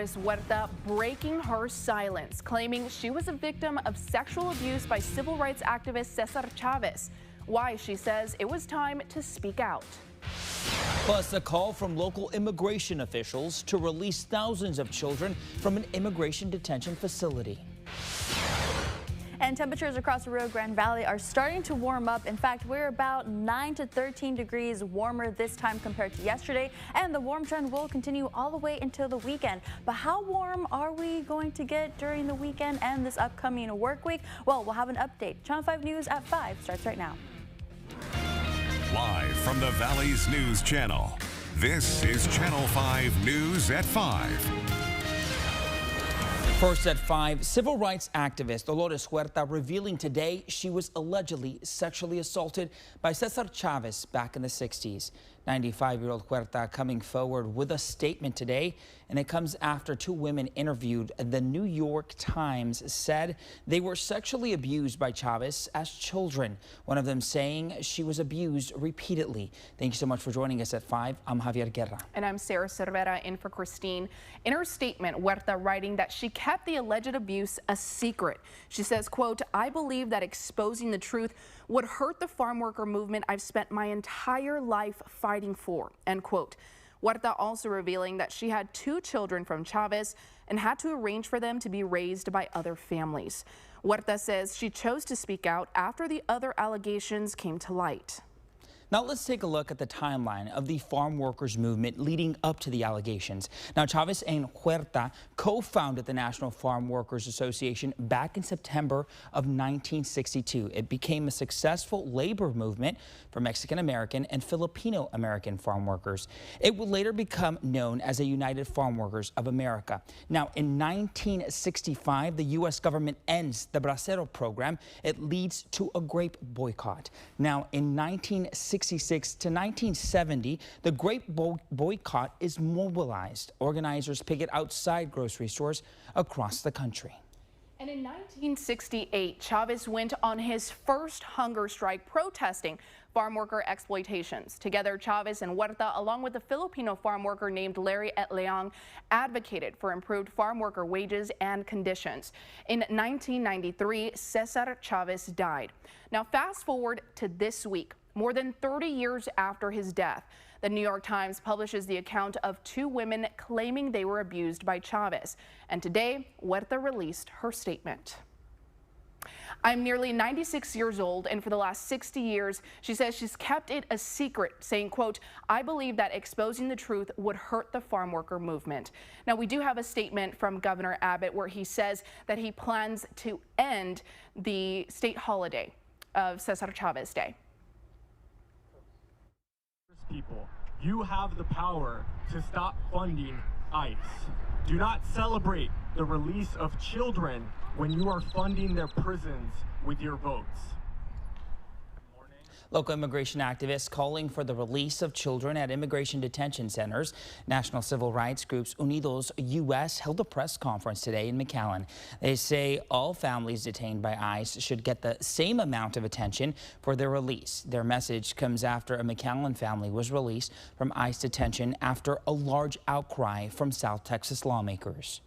Chavez Huerta breaking her silence, claiming she was a victim of sexual abuse by civil rights activist Cesar Chavez. Why, she says, it was time to speak out. Plus, a call from local immigration officials to release thousands of children from an immigration detention facility. And temperatures across the Rio Grande Valley are starting to warm up. In fact, we're about 9 to 13 degrees warmer this time compared to yesterday. And the warm trend will continue all the way until the weekend. But how warm are we going to get during the weekend and this upcoming work week? Well, we'll have an update. Channel 5 News at 5 starts right now. Live from the Valley's News Channel, this is Channel 5 News at 5. First at 5, civil rights activist Dolores Huerta revealing today she was allegedly sexually assaulted by Cesar Chavez back in the 60s. 95-year-old Huerta coming forward with a statement today, and it comes after two women interviewed. The New York Times said they were sexually abused by Chavez as children, one of them saying she was abused repeatedly. Thank you so much for joining us at 5. I'm Javier Guerra. And I'm Sarah Cervera in for Christine. In her statement, Huerta writing that she kept the alleged abuse a secret. She says, quote, "I believe that exposing the truth would hurt the farm worker movement I've spent my entire life fighting for," end quote. Huerta also revealing that she had two children from Chavez and had to arrange for them to be raised by other families. Huerta says she chose to speak out after the other allegations came to light. Now let's take a look at the timeline of the farm workers movement leading up to the allegations. Now Chavez and Huerta co-founded the National Farm Workers Association back in September of 1962. It became a successful labor movement for Mexican-American and Filipino-American farm workers. It would later become known as the United Farm Workers of America. Now in 1965, the U.S. government ends the Bracero program. It leads to a grape boycott. Now in 1966 to 1970, the grape boycott is mobilized. Organizers picket outside grocery stores across the country. And in 1968, Chavez went on his first hunger strike protesting farm worker exploitations. Together, Chavez and Huerta, along with a Filipino farm worker named Larry et Leong, advocated for improved farm worker wages and conditions. In 1993, Cesar Chavez died. Now, fast forward to this week. More than 30 years after his death, the New York Times publishes the account of two women claiming they were abused by Chavez. And today, Huerta released her statement. "I'm nearly 96 years old, and for the last 60 years, she says she's kept it a secret, saying, quote, "I believe that exposing the truth would hurt the farm worker movement." Now, we do have a statement from Governor Abbott where he says that he plans to end the state holiday of Cesar Chavez Day. People, you have the power to stop funding ICE. Do not celebrate the release of children when you are funding their prisons with your votes. Local immigration activists calling for the release of children at immigration detention centers. National civil rights groups Unidos U.S. held a press conference today in McAllen. They say all families detained by ICE should get the same amount of attention for their release. Their message comes after a McAllen family was released from ICE detention after a large outcry from South Texas lawmakers.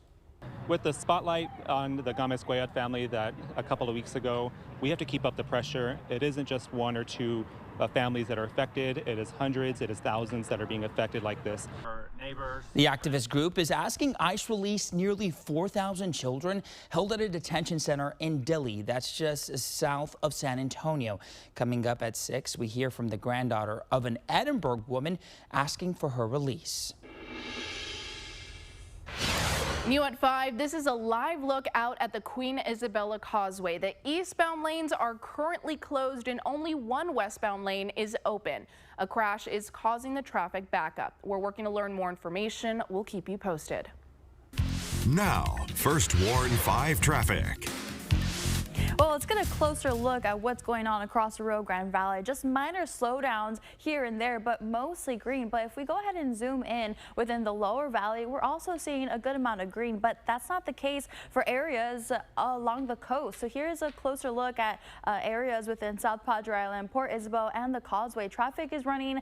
With the spotlight on the Gomez-Guayat family that a couple of weeks ago, we have to keep up the pressure. It isn't just one or two families that are affected. It is hundreds, it is thousands that are being affected like this. Our neighbors. The activist group is asking ICE release nearly 4,000 children held at a detention center in Dilley. That's just south of San Antonio. Coming up at 6, we hear from the granddaughter of an Edinburgh woman asking for her release. New at 5, this is a live look out at the Queen Isabella Causeway. The eastbound lanes are currently closed and only one westbound lane is open. A crash is causing the traffic backup. We're working to learn more information. We'll keep you posted. Now, First Warn 5 traffic. Well, let's get a closer look at what's going on across the Rio Grande Valley. Just minor slowdowns here and there, but mostly green. But if we go ahead and zoom in within the lower valley, we're also seeing a good amount of green, but that's not the case for areas along the coast. So here's a closer look at areas within South Padre Island, Port Isabel, and the Causeway. Traffic is running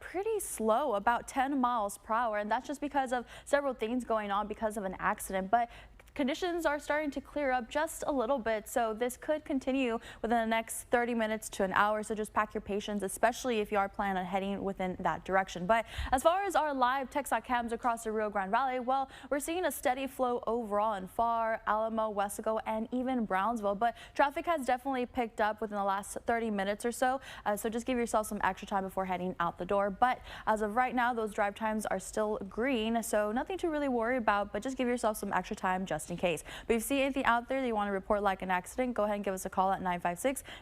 pretty slow, about 10 miles per hour, and that's just because of several things going on because of an accident. But conditions are starting to clear up just a little bit, so this could continue within the next 30 minutes to an hour. So just pack your patience, especially if you are planning on heading within that direction. But as far as our live TechSot cams across the Rio Grande Valley, well, we're seeing a steady flow overall in Pharr, Alamo, Wesco, and even Brownsville. But traffic has definitely picked up within the last 30 minutes or so. So just give yourself some extra time before heading out the door. But as of right now, those drive times are still green, so nothing to really worry about, but just give yourself some extra time just in case. But if you see anything out there that you want to report like an accident, go ahead and give us a call at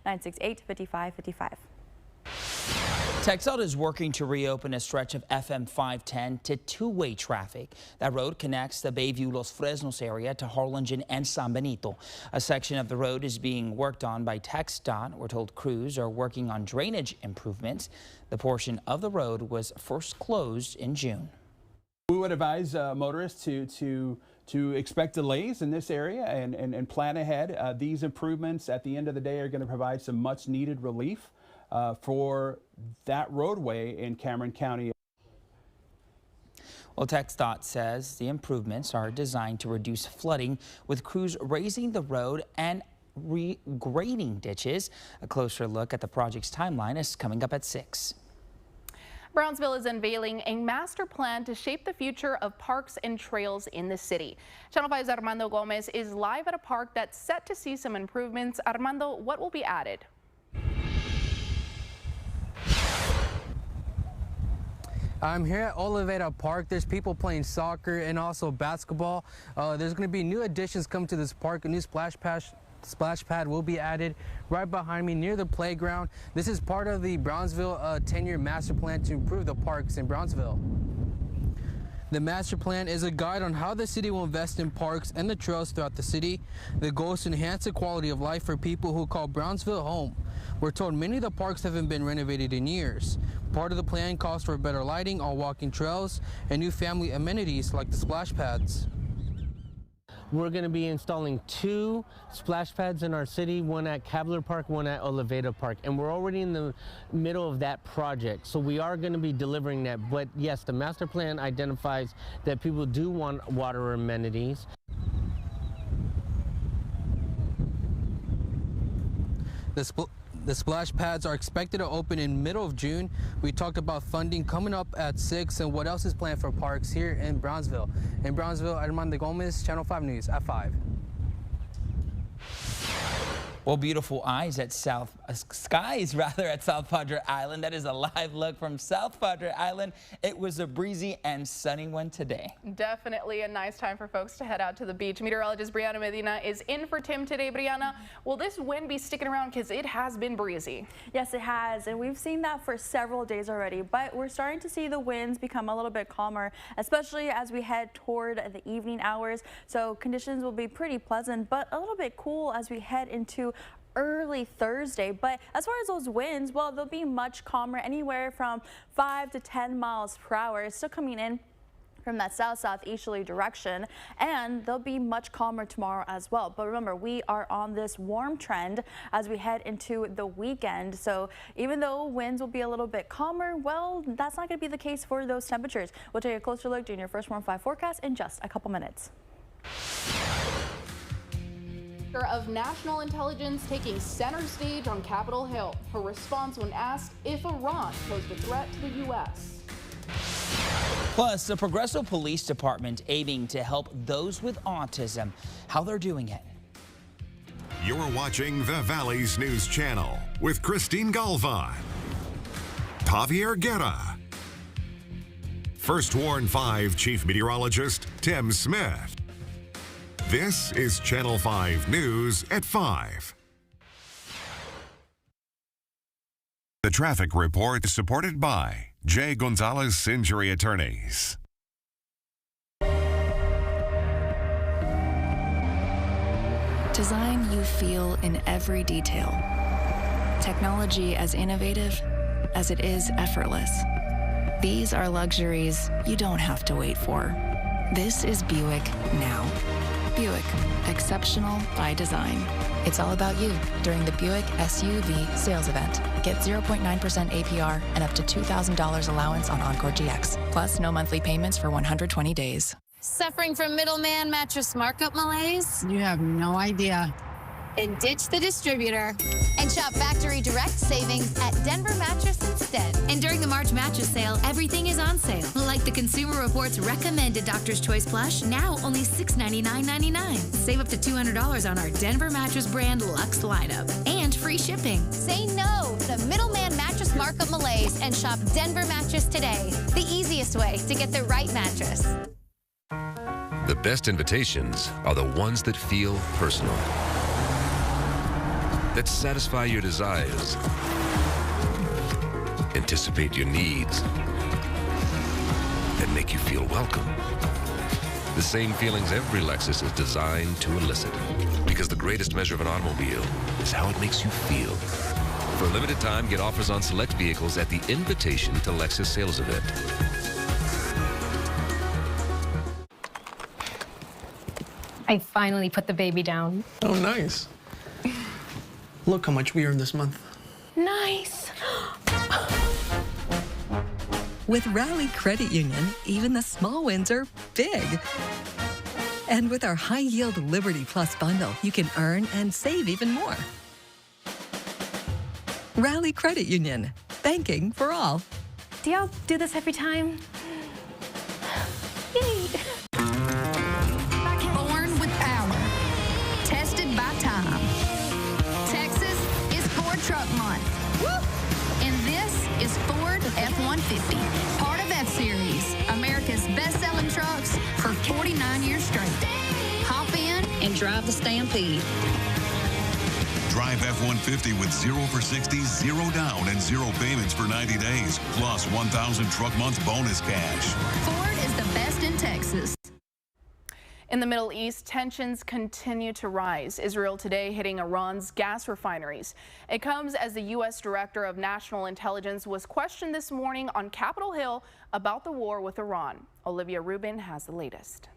956-968-5555. TechSot is working to reopen a stretch of FM 510 to two-way traffic. That road connects the Bayview Los Fresnos area to Harlingen and San Benito. A section of the road is being worked on by TechSot. We're told crews are working on drainage improvements. The portion of the road was first closed in June. We would advise motorists to expect delays in this area and plan ahead. These improvements at the end of the day are going to provide some much needed relief for that roadway in Cameron County. Well, TechSot says the improvements are designed to reduce flooding, with crews raising the road and regrading ditches. A closer look at the project's timeline is coming up at 6. Brownsville is unveiling a master plan to shape the future of parks and trails in the city. Channel 5's Armando Gomez is live at a park that's set to see some improvements. Armando, what will be added? I'm here at Olivera Park. There's people playing soccer and also basketball. There's going to be new additions come to this park. A new splash pad will be added right behind me near the playground. This is part of the Brownsville 10-year master plan to improve the parks in Brownsville. The master plan is a guide on how the city will invest in parks and the trails throughout the city. The goal is to enhance the quality of life for people who call Brownsville home. We're told many of the parks haven't been renovated in years. Part of the plan calls for better lighting on walking trails and new family amenities like the splash pads. We're going to be installing 2 splash pads in our city, one at Cavalier Park, one at Olivera Park, and we're already in the middle of that project, so we are going to be delivering that. But yes, the master plan identifies that people do want water amenities. The splash pads are expected to open in middle of June. We talked about funding coming up at 6 and what else is planned for parks here in Brownsville. In Brownsville, Armando Gomez, Channel 5 News at 5. Well, beautiful skies at South Padre Island. That is a live look from South Padre Island. It was a breezy and sunny one today. Definitely a nice time for folks to head out to the beach. Meteorologist Brianna Medina is in for Tim today. Brianna, will this wind be sticking around, because it has been breezy? Yes, it has, and we've seen that for several days already, but we're starting to see the winds become a little bit calmer, especially as we head toward the evening hours. So conditions will be pretty pleasant, but a little bit cool as we head into early Thursday. But as far as those winds, well, they'll be much calmer, anywhere from 5 to 10 miles per hour. It's still coming in from that south-southeasterly direction, and they'll be much calmer tomorrow as well. But remember, we are on this warm trend as we head into the weekend. So even though winds will be a little bit calmer, well, that's not going to be the case for those temperatures. We'll take a closer look during your first Warm 5 forecast in just a couple minutes. Of national intelligence taking center stage on Capitol Hill. Her response when asked if Iran posed a threat to the U.S. Plus, the Progreso Police Department aiming to help those with autism. How they're doing it. You're watching the Valley's News Channel with Christine Galvan, Javier Guerra, First Warn 5 Chief Meteorologist Tim Smith. This is Channel 5 News at 5. The traffic report is supported by J. Gonzalez Injury Attorneys. To Design you feel in every detail. Technology as innovative as it is effortless. These are luxuries you don't have to wait for. This is Buick now. Buick, exceptional by design. It's all about you during the Buick SUV sales event. Get 0.9% APR and up to $2,000 allowance on Encore GX. Plus, no monthly payments for 120 days. Suffering from middleman mattress markup malaise? You have no idea. And ditch the distributor and shop factory direct savings at Denver Mattress instead. And during the March mattress sale, everything is on sale. Like the Consumer Reports recommended Doctor's Choice Plush, now only $699.99. Save up to $200 on our Denver Mattress brand Luxe lineup and free shipping. Say no to middleman mattress markup malaise and shop Denver Mattress today. The easiest way to get the right mattress. The best invitations are the ones that feel personal, that satisfy your desires, anticipate your needs, and make you feel welcome. The same feelings every Lexus is designed to elicit, because the greatest measure of an automobile is how it makes you feel. For a limited time, get offers on select vehicles at the Invitation to Lexus sales event. I finally put the baby down. Oh, nice. Look how much we earned this month. Nice. With Rally Credit Union, even the small wins are big. And with our high-yield Liberty Plus bundle, you can earn and save even more. Rally Credit Union, banking for all. Do y'all do this every time? Yay. Born with power, tested by time. Texas is Ford Truck Month. Woo! And this is Ford F-150, part of F-Series, America's best-selling trucks for 49 years straight. Hop in and drive the Stampede. Drive F-150 with 0 for 60, 0 down, and 0 payments for 90 days, plus 1,000 truck month bonus cash. Ford is the best in Texas. In the Middle East, tensions continue to rise. Israel today hitting Iran's gas refineries. It comes as the U.S. Director of National Intelligence was questioned this morning on Capitol Hill about the war with Iran. Olivia Rubin has the latest.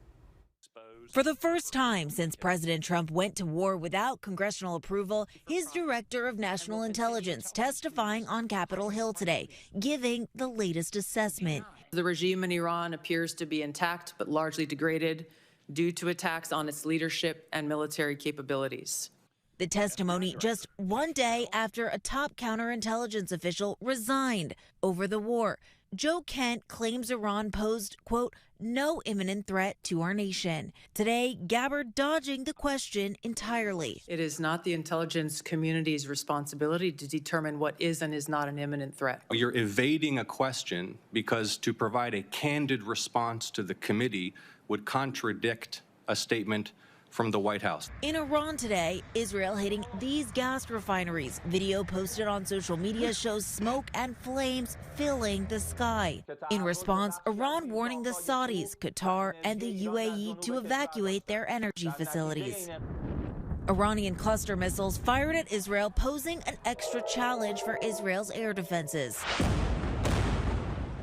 For the first time since President Trump went to war without congressional approval, his Director of National Intelligence testifying on Capitol Hill today, giving the latest assessment. The regime in Iran appears to be intact but largely degraded due to attacks on its leadership and military capabilities. The testimony just one day after a top counterintelligence official resigned over the war. Joe Kent claims Iran posed, quote, no imminent threat to our nation. Today, Gabbard dodging the question entirely. It is not the intelligence community's responsibility to determine what is and is not an imminent threat. You're evading a question because to provide a candid response to the committee would contradict a statement from the White House. In Iran today, Israel hitting these gas refineries. Video posted on social media shows smoke and flames filling the sky. In response, Iran warning the Saudis, Qatar, and the UAE to evacuate their energy facilities. Iranian cluster missiles fired at Israel, posing an extra challenge for Israel's air defenses.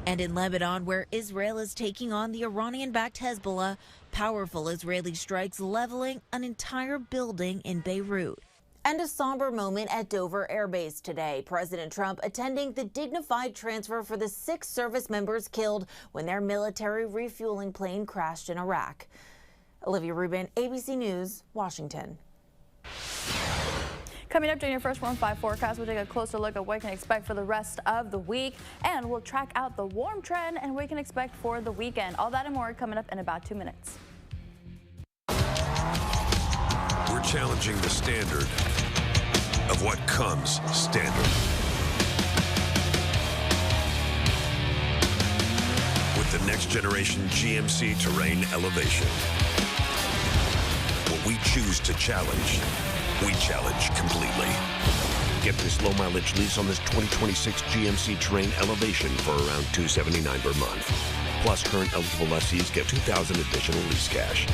And in Lebanon, where Israel is taking on the Iranian-backed Hezbollah, powerful Israeli strikes leveling an entire building in Beirut. And a somber moment at Dover Air Base today. President Trump attending the dignified transfer for the 6 service members killed when their military refueling plane crashed in Iraq. Olivia Rubin, ABC News, Washington. Coming up during your First 1-5 forecast, we'll take a closer look at what you can expect for the rest of the week, and we'll track out the warm trend and what you can expect for the weekend. All that and more coming up in about 2 minutes. We're challenging the standard of what comes standard. With the next generation GMC Terrain Elevation. What we choose to challenge, we challenge completely. Get this low mileage lease on this 2026 GMC Terrain Elevation for around $279 per month. Plus, current eligible lessees get $2,000 additional lease cash.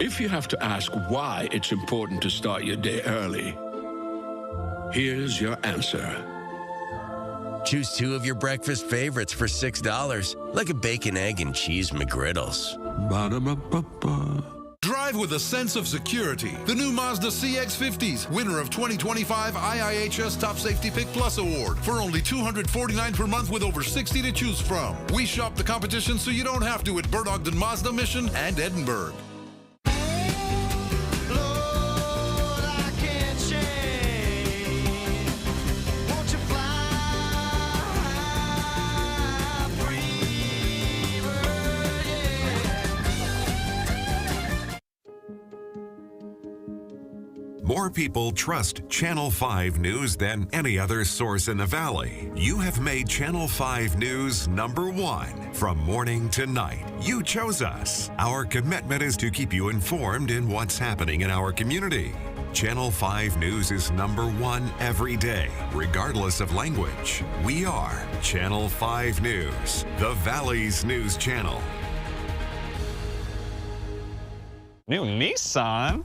If you have to ask why it's important to start your day early, here's your answer. Choose 2 of your breakfast favorites for $6, like a bacon, egg, and cheese McGriddles. Ba-da-ba-ba-ba. Drive with a sense of security. The new Mazda CX-50s, winner of 2025 IIHS Top Safety Pick Plus Award, for only $249 per month with over 60 to choose from. We shop the competition so you don't have to at Bert Ogden Mazda Mission and Edinburgh. More people trust Channel 5 News than any other source in the Valley. You have made Channel 5 News #1 from morning to night. You chose us. Our commitment is to keep you informed in what's happening in our community. Channel 5 News is #1 every day, regardless of language. We are Channel 5 News, the Valley's news channel. New Nissan?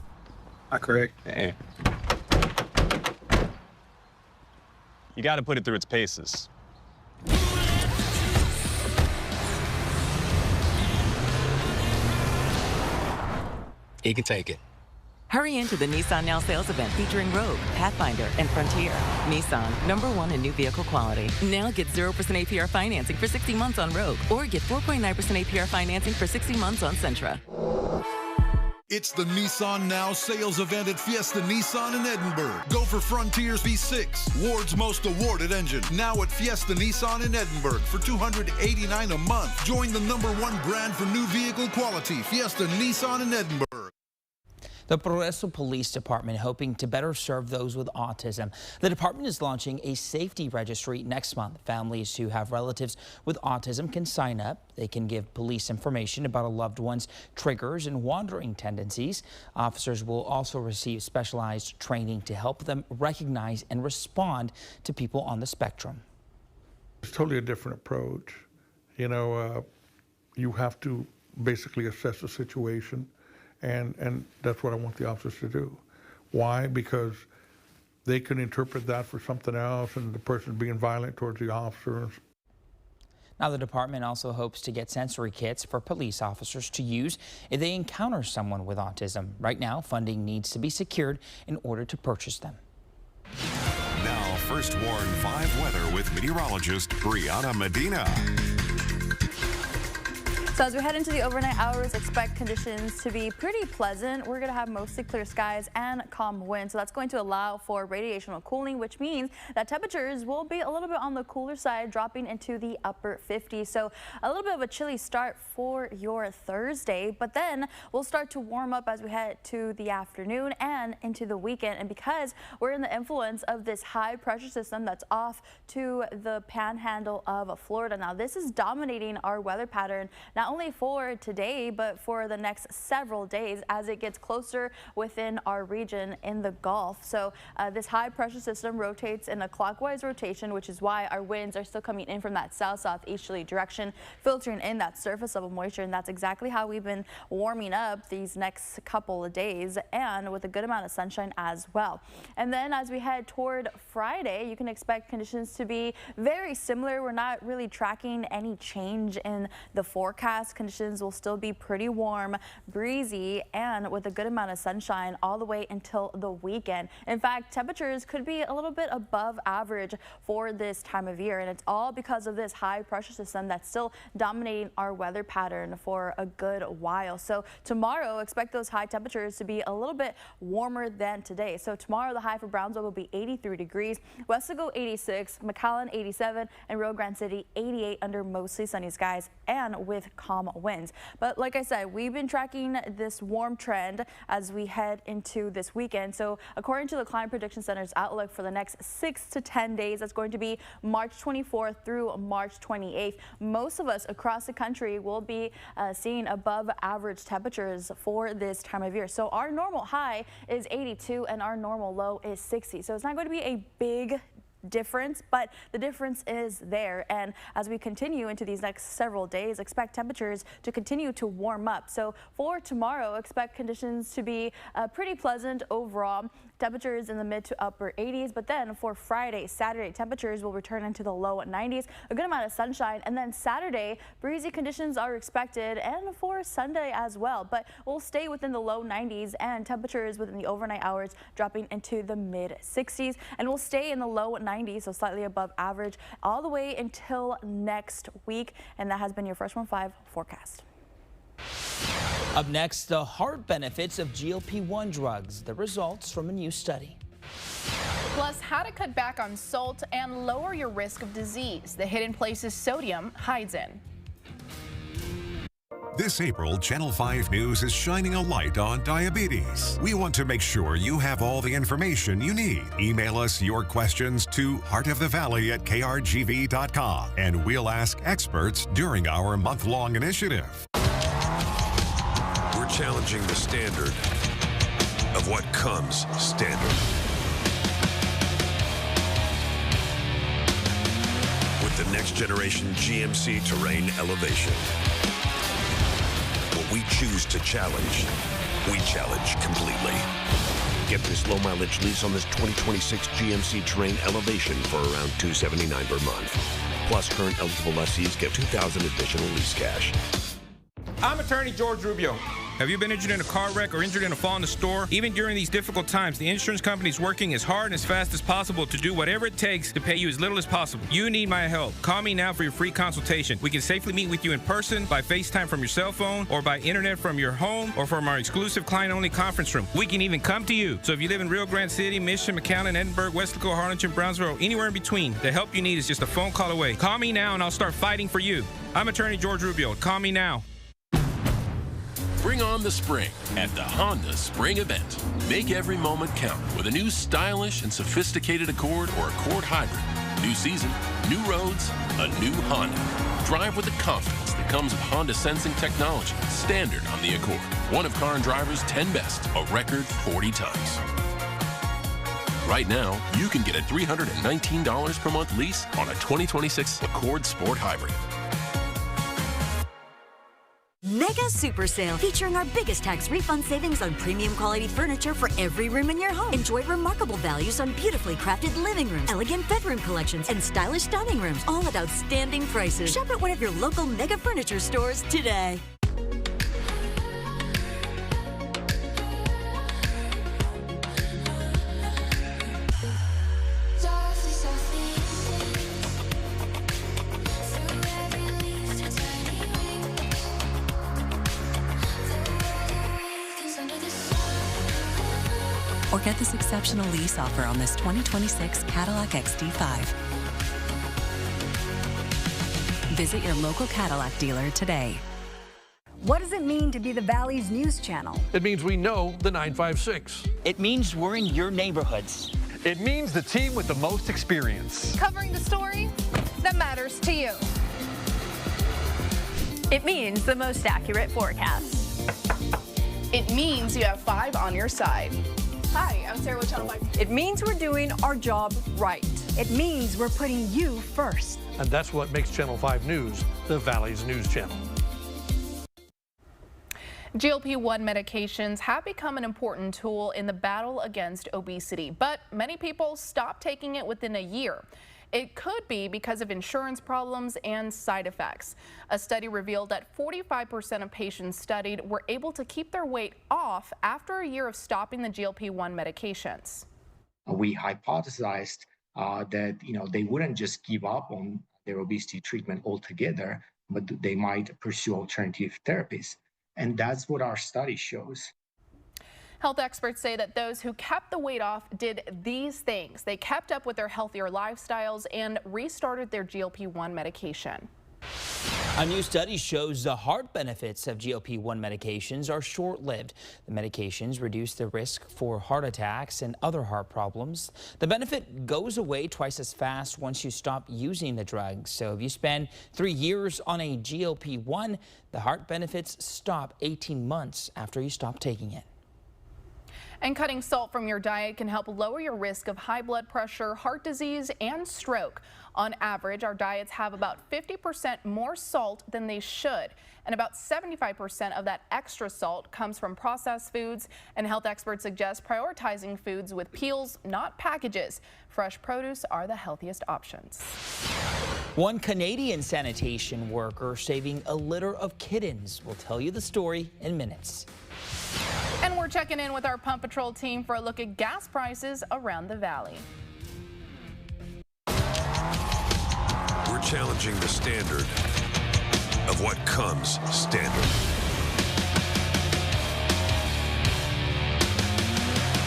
Correct. Hey. You got to put it through its paces. He can take it. Hurry into the Nissan Now sales event featuring Rogue, Pathfinder, and Frontier. Nissan, #1 in new vehicle quality. Now get 0% APR financing for 60 months on Rogue, or get 4.9% APR financing for 60 months on Sentra. It's the Nissan Now sales event at Fiesta Nissan in Edinburgh. Go for Frontier's V6, Ward's most awarded engine. Now at Fiesta Nissan in Edinburgh for $289 a month. Join the #1 brand for new vehicle quality, Fiesta Nissan in Edinburgh. The Progreso Police Department hoping to better serve those with autism. The department is launching a safety registry next month. Families who have relatives with autism can sign up. They can give police information about a loved one's triggers and wandering tendencies. Officers will also receive specialized training to help them recognize and respond to people on the spectrum. It's totally a different approach. You know, you have to basically assess the situation. And that's what I want the officers to do. Why? Because they can interpret that for something else and the person being violent towards the officers. Now, the department also hopes to get sensory kits for police officers to use if they encounter someone with autism. Right now, funding needs to be secured in order to purchase them. Now, First Warn 5 weather with meteorologist Brianna Medina. So as we head into the overnight hours, expect conditions to be pretty pleasant. We're going to have mostly clear skies and calm winds. So that's going to allow for radiational cooling, which means that temperatures will be a little bit on the cooler side, dropping into the upper 50s. So a little bit of a chilly start for your Thursday, but then we'll start to warm up as we head to the afternoon and into the weekend. And because we're in the influence of this high pressure system that's off to the panhandle of Florida. Now, this is dominating our weather pattern, not only for today, but for the next several days as it gets closer within our region in the Gulf. So this high pressure system rotates in a clockwise rotation, which is why our winds are still coming in from that south-southeasterly direction, filtering in that surface level moisture. And that's exactly how we've been warming up these next couple of days, and with a good amount of sunshine as well. And then as we head toward Friday, you can expect conditions to be very similar. We're not really tracking any change in the forecast. Conditions will still be pretty warm, breezy, and with a good amount of sunshine all the way until the weekend. In fact, temperatures could be a little bit above average for this time of year, and it's all because of this high pressure system that's still dominating our weather pattern for a good while. So tomorrow, expect those high temperatures to be a little bit warmer than today. So tomorrow, the high for Brownsville will be 83 degrees, Westago 86, McAllen 87, and Rio Grande City 88 under mostly sunny skies and with calm winds. But like I said, we've been tracking this warm trend as we head into this weekend. So according to the Climate Prediction Center's outlook for the next 6 to 10 days, that's going to be March 24th through March 28th. Most of us across the country will be seeing above average temperatures for this time of year. So our normal high is 82 and our normal low is 60. So it's not going to be a big difference, but the difference is there. And as we continue into these next several days, expect temperatures to continue to warm up. So for tomorrow, expect conditions to be pretty pleasant overall. Temperatures in the mid to upper 80s, but then for Friday, Saturday, temperatures will return into the low 90s, a good amount of sunshine, and then Saturday, breezy conditions are expected, and for Sunday as well, but we'll stay within the low 90s and temperatures within the overnight hours dropping into the mid 60s, and we'll stay in the low 90s, so slightly above average, all the way until next week. And that has been your First 1-5 forecast. Up next, the heart benefits of GLP-1 drugs, the results from a new study. Plus, how to cut back on salt and lower your risk of disease, the hidden places sodium hides in. This April, Channel 5 News is shining a light on diabetes. We want to make sure you have all the information you need. Email us your questions to heartofthevalley@krgv.com, and we'll ask experts during our month-long initiative. We're challenging the standard of what comes standard. With the next generation GMC Terrain Elevation. What we choose to challenge, we challenge completely. Get this low mileage lease on this 2026 GMC Terrain Elevation for around $279 per month. Plus, current eligible lessees get $2,000 additional lease cash. I'm attorney George Rubio. Have you been injured in a car wreck or injured in a fall in the store? Even during these difficult times, the insurance company is working as hard and as fast as possible to do whatever it takes to pay you as little as possible. You need my help. Call me now for your free consultation. We can safely meet with you in person, by FaceTime from your cell phone, or by internet from your home, or from our exclusive client-only conference room. We can even come to you. So if you live in Rio Grande City, Mission, McAllen, Edinburgh, Westlaco, Harlingen, Brownsville, or anywhere in between, the help you need is just a phone call away. Call me now and I'll start fighting for you. I'm attorney George Rubio. Call me now. Bring on the spring at the Honda Spring Event. Make every moment count with a new stylish and sophisticated Accord or Accord Hybrid. New season, new roads, a new Honda. Drive with the confidence that comes with Honda sensing technology, standard on the Accord. One of Car and Driver's 10 best, a record 40 times. Right now, you can get a $319 per month lease on a 2026 Accord Sport Hybrid. Mega Super Sale, featuring our biggest tax refund savings on premium quality furniture for every room in your home. Enjoy remarkable values on beautifully crafted living rooms, elegant bedroom collections, and stylish dining rooms, all at outstanding prices. Shop at one of your local Mega Furniture stores today. Or get this exceptional lease offer on this 2026 Cadillac XT5. Visit your local Cadillac dealer today. What does it mean to be the Valley's news channel? It means we know the 956. It means we're in your neighborhoods. It means the team with the most experience. Covering the story that matters to you. It means the most accurate forecast. It means you have 5 on your side. Hi, I'm Sarah with Channel 5. It means we're doing our job right. It means we're putting you first. And that's what makes Channel 5 News the Valley's news channel. GLP-1 medications have become an important tool in the battle against obesity, but many people stop taking it within a year. It could be because of insurance problems and side effects. A study revealed that 45% of patients studied were able to keep their weight off after a year of stopping the GLP-1 medications. We hypothesized that they wouldn't just give up on their obesity treatment altogether, but they might pursue alternative therapies. And that's what our study shows. Health experts say that those who kept the weight off did these things. They kept up with their healthier lifestyles and restarted their GLP-1 medication. A new study shows the heart benefits of GLP-1 medications are short-lived. The medications reduce the risk for heart attacks and other heart problems. The benefit goes away twice as fast once you stop using the drug. So if you spend 3 years on a GLP-1, the heart benefits stop 18 months after you stop taking it. And cutting salt from your diet can help lower your risk of high blood pressure, heart disease, and stroke. On average, our diets have about 50% more salt than they should, and about 75% of that extra salt comes from processed foods, and health experts suggest prioritizing foods with peels, not packages. Fresh produce are the healthiest options. One Canadian sanitation worker saving a litter of kittens. We'll tell you the story in minutes. And we're checking in with our Pump Patrol team for a look at gas prices around the valley. We're challenging the standard of what comes standard.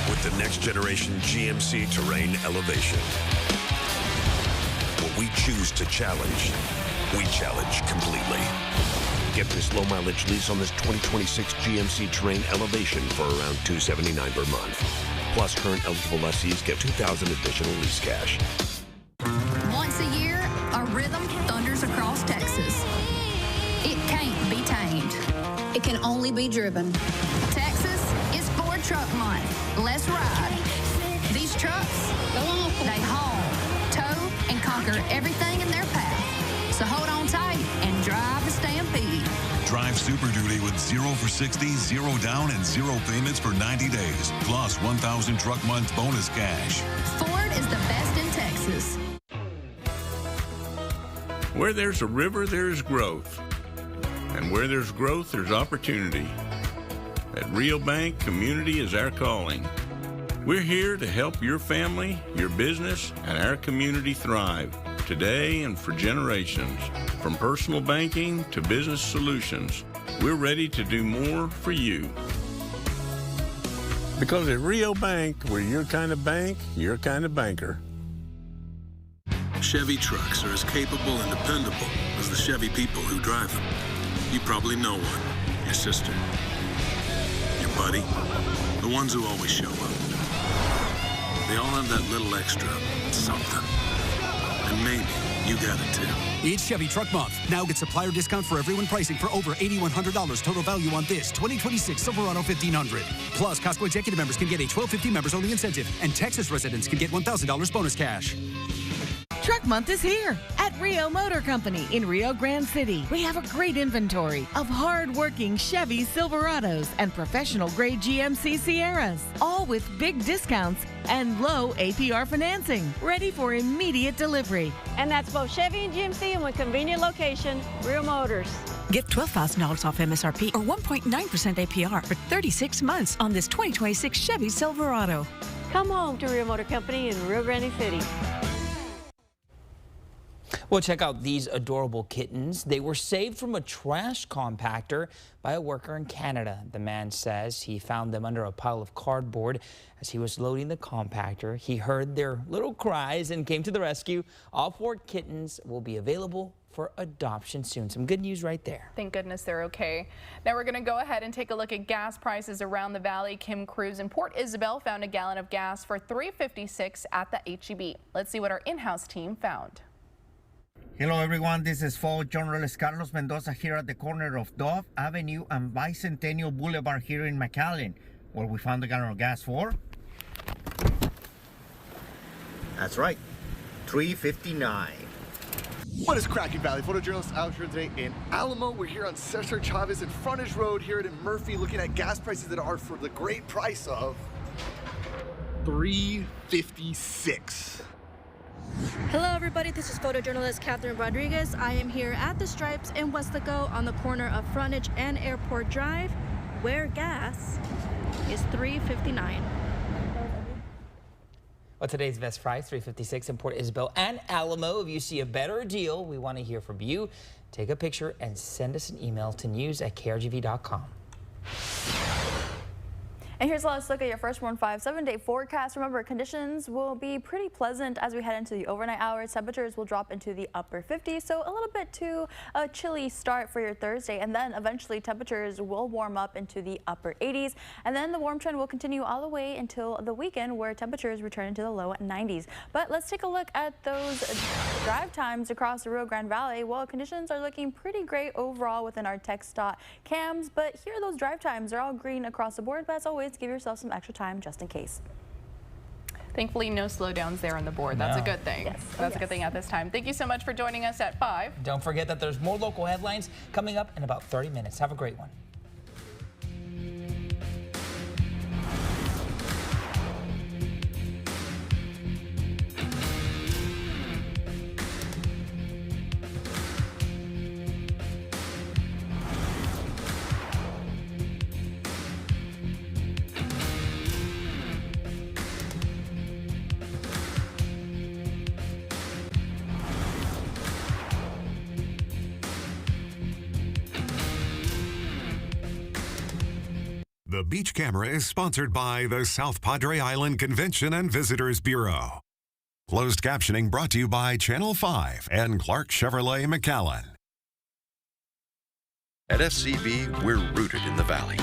With the next generation GMC Terrain Elevation. What we choose to challenge, we challenge completely. Get this low mileage lease on this 2026 GMC Terrain Elevation for around $279 per month. Plus, current eligible lessees get $2,000 additional lease cash. Once a year, a rhythm thunders across Texas. It can't be tamed. It can only be driven. Texas is Ford Truck Month. Let's ride. These trucks, they haul, tow, and conquer everything in their path. So hold on tight and drive the Stampede. Drive Super Duty with 0 for 60, 0 down, and 0 payments for 90 days. Plus 1,000 truck month bonus cash. Ford is the best in Texas. Where there's a river, there's growth. And where there's growth, there's opportunity. At Rio Bank, community is our calling. We're here to help your family, your business, and our community thrive today and for generations. From personal banking to business solutions, we're ready to do more for you. Because at Rio Bank, we're your kind of bank, your kind of banker. Chevy trucks are as capable and dependable as the Chevy people who drive them. You probably know one. Your sister. Your buddy. The ones who always show up. They all have that little extra something. And maybe you got it too. It's Chevy Truck Month. Now get supplier discount for everyone pricing for over $8,100 total value on this 2026 Silverado 1500. Plus, Costco executive members can get a $12.50 members only incentive, and Texas residents can get $1,000 bonus cash. Truck Month is here at Rio Motor Company in Rio Grande City. We have a great inventory of hard-working Chevy Silverados and professional-grade GMC Sierras, all with big discounts and low APR financing, ready for immediate delivery. And that's both Chevy and GMC in one convenient location, Rio Motors. Get $12,000 off MSRP or 1.9% APR for 36 months on this 2026 Chevy Silverado. Come home to Rio Motor Company in Rio Grande City. Well, check out these adorable kittens. They were saved from a trash compactor by a worker in Canada. The man says he found them under a pile of cardboard. As he was loading the compactor, he heard their little cries and came to the rescue. All 4 kittens will be available for adoption soon. Some good news right there. Thank goodness they're okay. Now we're going to go ahead and take a look at gas prices around the valley. Kim Cruz in Port Isabel found a gallon of gas for $3.56 at the H-E-B. Let's see what our in-house team found. Hello everyone, this is photojournalist Carlos Mendoza here at the corner of Dove Avenue and Bicentennial Boulevard here in McAllen, where we found a gallon of gas for, that's right, $3.59. What is cracking, Valley? Photojournalist out here today in Alamo. We're here on Cesar Chavez and Frontage Road here in Murphy, looking at gas prices that are for the great price of $3.56. Hello everybody, this is photojournalist Catherine Rodriguez. I am here at the Stripes in Westlaco on the corner of Frontage and Airport Drive, where gas is $3.59. Well, today's best price, $3.56 in Port Isabel and Alamo. If you see a better deal, we want to hear from you. Take a picture and send us an email to news@krgv.com. And here's a last look at your first 7-day forecast. Remember, conditions will be pretty pleasant as we head into the overnight hours. Temperatures will drop into the upper 50s, so a little bit to a chilly start for your Thursday. And then eventually temperatures will warm up into the upper 80s. And then the warm trend will continue all the way until the weekend, where temperatures return into the low 90s. But let's take a look at those drive times across the Rio Grande Valley. Well, conditions are looking pretty great overall within our TxDOT cams, but here those drive times are all green across the board. But as always, to give yourself some extra time just in case. Thankfully, no slowdowns there on the board. That's a good thing. Yes. That's a good thing at this time. Thank you so much for joining us at 5. Don't forget that there's more local headlines coming up in about 30 minutes. Have a great one. The Beach Camera is sponsored by the South Padre Island Convention and Visitors Bureau. Closed captioning brought to you by Channel 5 and Clark Chevrolet McAllen. At FCB, we're rooted in the Valley.